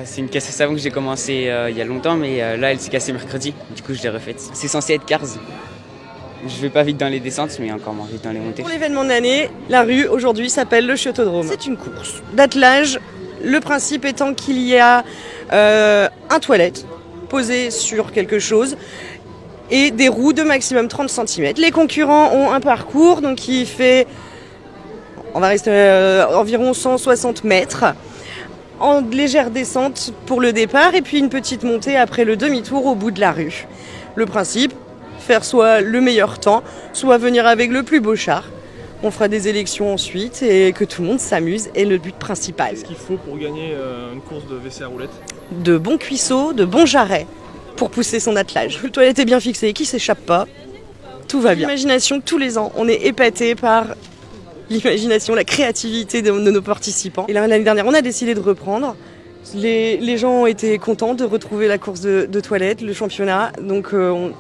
C'est une caisse à savon que j'ai commencé il y a longtemps, mais là elle s'est cassée mercredi, du coup je l'ai refaite. C'est censé être Cars. Je vais pas vite dans les descentes, mais encore moins vite dans les montées. Pour l'événement de l'année, la rue aujourd'hui s'appelle le Chiottodrome. C'est une course d'attelage, le principe étant qu'il y a un toilette posé sur quelque chose et des roues de maximum 30 cm. Les concurrents ont un parcours donc qui fait, on va rester environ 160 mètres. En légère descente pour le départ et puis une petite montée après le demi-tour au bout de la rue. Le principe, faire soit le meilleur temps, soit venir avec le plus beau char. On fera des élections ensuite et que tout le monde s'amuse est le but principal. Qu'est-ce qu'il faut pour gagner une course de WC à roulettes? De bons cuisseaux, de bons jarrets pour pousser son attelage. Le toilette est bien fixé, qui s'échappe pas, tout va bien. L'imagination, tous les ans, on est épaté par l'imagination, la créativité de nos participants. Et l'année dernière, on a décidé de reprendre. Les gens ont été contents de retrouver la course de toilette, le championnat. Donc on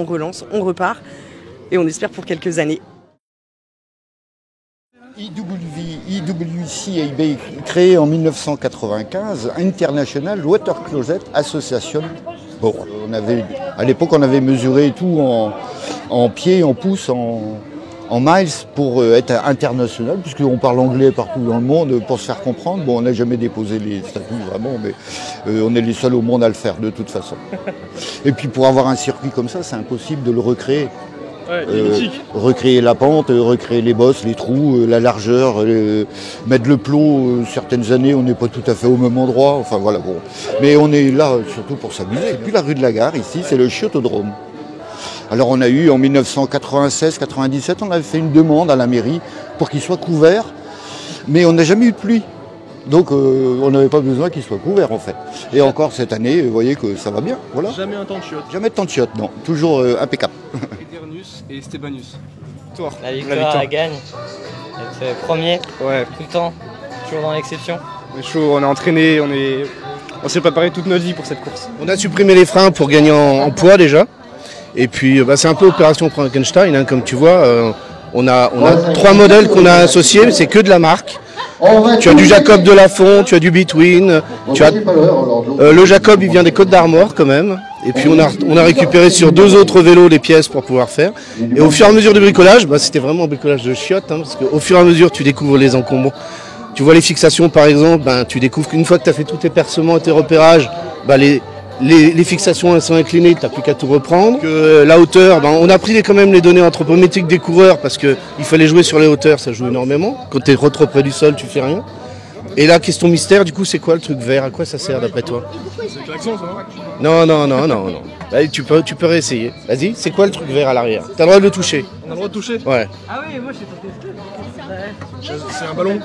relance, on repart et on espère pour quelques années. IWC a été créé en 1995, International Water Closet Association. Bon, à l'époque, on avait mesuré tout en pieds, en pouces, en miles pour être international, puisqu'on parle anglais partout dans le monde pour se faire comprendre. Bon, on n'a jamais déposé les statuts vraiment, mais on est les seuls au monde à le faire de toute façon. Et puis pour avoir un circuit comme ça, c'est impossible de le recréer. Ouais, recréer la pente, recréer les bosses, les trous, la largeur, mettre le plot. Certaines années, on n'est pas tout à fait au même endroit. Enfin voilà, bon. Mais on est là surtout pour s'amuser. Et puis la rue de la Gare, ici, c'est le Chiottodrome. Alors on a eu en 1996-97, on avait fait une demande à la mairie pour qu'il soit couvert, mais on n'a jamais eu de pluie. Donc on n'avait pas besoin qu'il soit couvert en fait. Et encore cette année, vous voyez que ça va bien. Voilà. Jamais un temps de chiotte. Jamais de temps de chiotte, non. Toujours impeccable. Eternus et Stébanius. Toi, la victoire, elle gagne. Être premier, ouais. Tout le temps, toujours dans l'exception. On est chaud, on est entraîné, on s'est préparé toute notre vie pour cette course. On a supprimé les freins pour gagner en poids déjà. Et puis c'est un peu opération Frankenstein, hein, comme tu vois, on a 3 modèles qu'on a associés, c'est que de la marque. Tu as du Jacob de Lafont, tu as du Between, tu as le Jacob il vient des Côtes d'Armor quand même. Et puis on a récupéré sur 2 autres vélos les pièces pour pouvoir faire. Et au fur et à mesure du bricolage, c'était vraiment un bricolage de chiottes, hein, parce qu'au fur et à mesure tu découvres les encombrants. Tu vois les fixations par exemple, tu découvres qu'une fois que tu as fait tous tes percements et tes repérages, les fixations elles sont inclinées, tu n'as plus qu'à tout reprendre. La hauteur, on a pris quand même les données anthropométriques des coureurs parce qu'il fallait jouer sur les hauteurs, ça joue énormément. Quand tu es trop près du sol, tu fais rien. Et là, question mystère, du coup, c'est quoi le truc vert? À quoi ça sert d'après toi? C'est le klaxon, ça? Non. Allez, tu peux réessayer. Vas-y, c'est quoi le truc vert à l'arrière? Tu as le droit de le toucher. On a le droit de toucher? Ouais. Ah oui, moi j'ai tenté. C'est un ballon?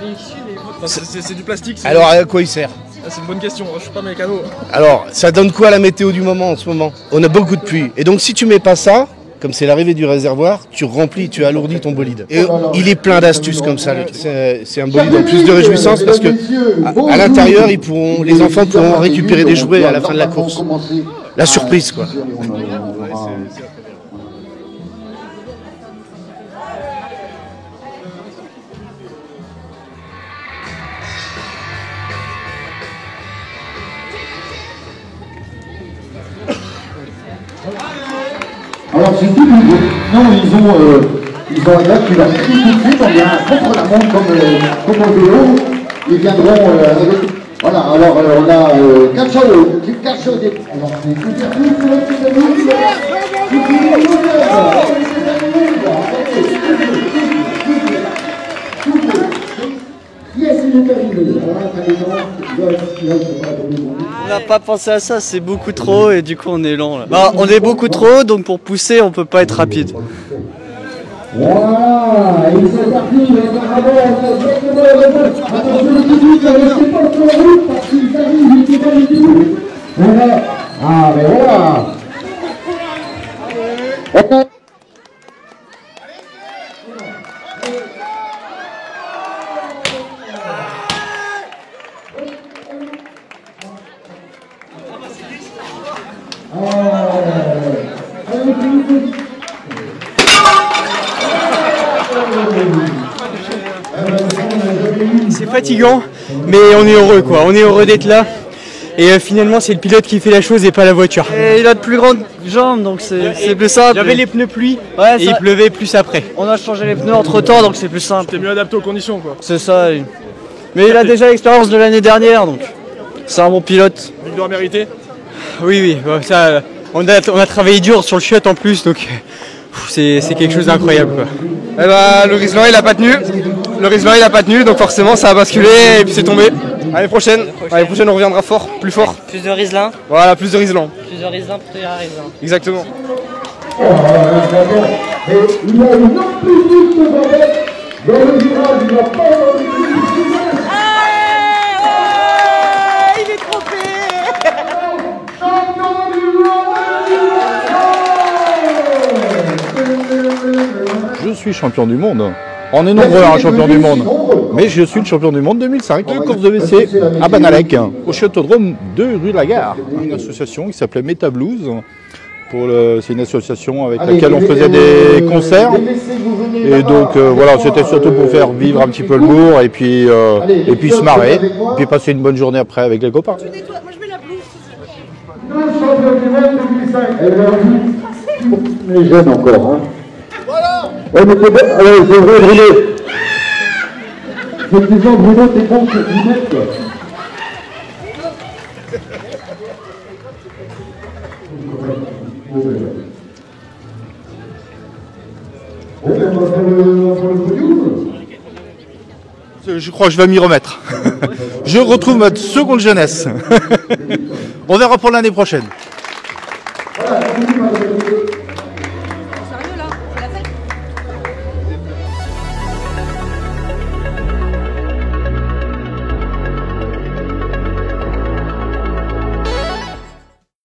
C'est du plastique? Alors, à quoi il sert? C'est une bonne question, je suis pas mécano. Alors, ça donne quoi à la météo du moment en ce moment? On a beaucoup de pluie. Et donc, si tu mets pas ça, comme c'est l'arrivée du réservoir, tu remplis, tu alourdis ton bolide. Et il est plein d'astuces comme ça. C'est un bolide en plus de réjouissance parce que à l'intérieur, les enfants pourront récupérer des jouets à la fin de la course. La surprise, quoi. Alors c'est tout nouveau. Non, ils ont un gars qui leur dit tout de suite, on vient contre la montre comme au vélo. Ils viendront avec... Voilà, alors on a Cachot, qui cache au début. Alors c'est tout à On n'a pas pensé à ça, c'est beaucoup trop et du coup on est lent là. On est beaucoup trop, donc pour pousser on peut pas être rapide. Voilà, et c'est parti, attention le public, restez pas sur la route parce qu'ils arrivent, ils ne sont pas du tout. Ah mais voilà. C'est fatigant, mais on est heureux quoi, on est heureux d'être là. Et finalement, c'est le pilote qui fait la chose et pas la voiture. Et il a de plus grandes jambes, donc c'est plus simple. Il y avait les pneus pluie Ouais, et il pleuvait plus après. On a changé les pneus entre temps, donc c'est plus simple. T'es mieux adapté aux conditions, quoi. C'est ça. Mais il a déjà l'expérience de l'année dernière, donc c'est un bon pilote. Victoire méritée. Oui, bon, ça, on a travaillé dur sur le chiotte en plus, donc c'est quelque chose d'incroyable, quoi. Eh ben, le Riesling il a pas tenu. Le Riesling il a pas tenu, donc forcément ça a basculé et puis c'est tombé. L'année prochaine on reviendra fort, plus fort. Plus de Riesling. Voilà, plus de Riesling. Plus de Riesling pour tenir un Riesling. Exactement. Il y a une amplitude de vedette dans le virage, il n'a pas Il est trompé. Je suis champion du monde. On est nombreux à champion du monde. Mais je suis le champion du monde 2005 de course de WC à Banalec, au châteaudrome de rue de la Gare. Une association qui s'appelait Meta Blues. C'est une association avec laquelle on faisait des concerts. Et donc voilà, c'était surtout pour faire vivre un petit peu le bourg et puis se marrer. Et puis passer une bonne journée après avec les copains. Moi je mets la blouse. Les jeunes encore, hein. Ouais, mais c'est bon, allez, c'est vrai, Bruno. Effectivement, Bruno, t'es bon sur 10 mètres, quoi. Bon, ben, on va faire le podium. Je crois que je vais m'y remettre. Je retrouve ma seconde jeunesse. On verra pour l'année prochaine. Voilà,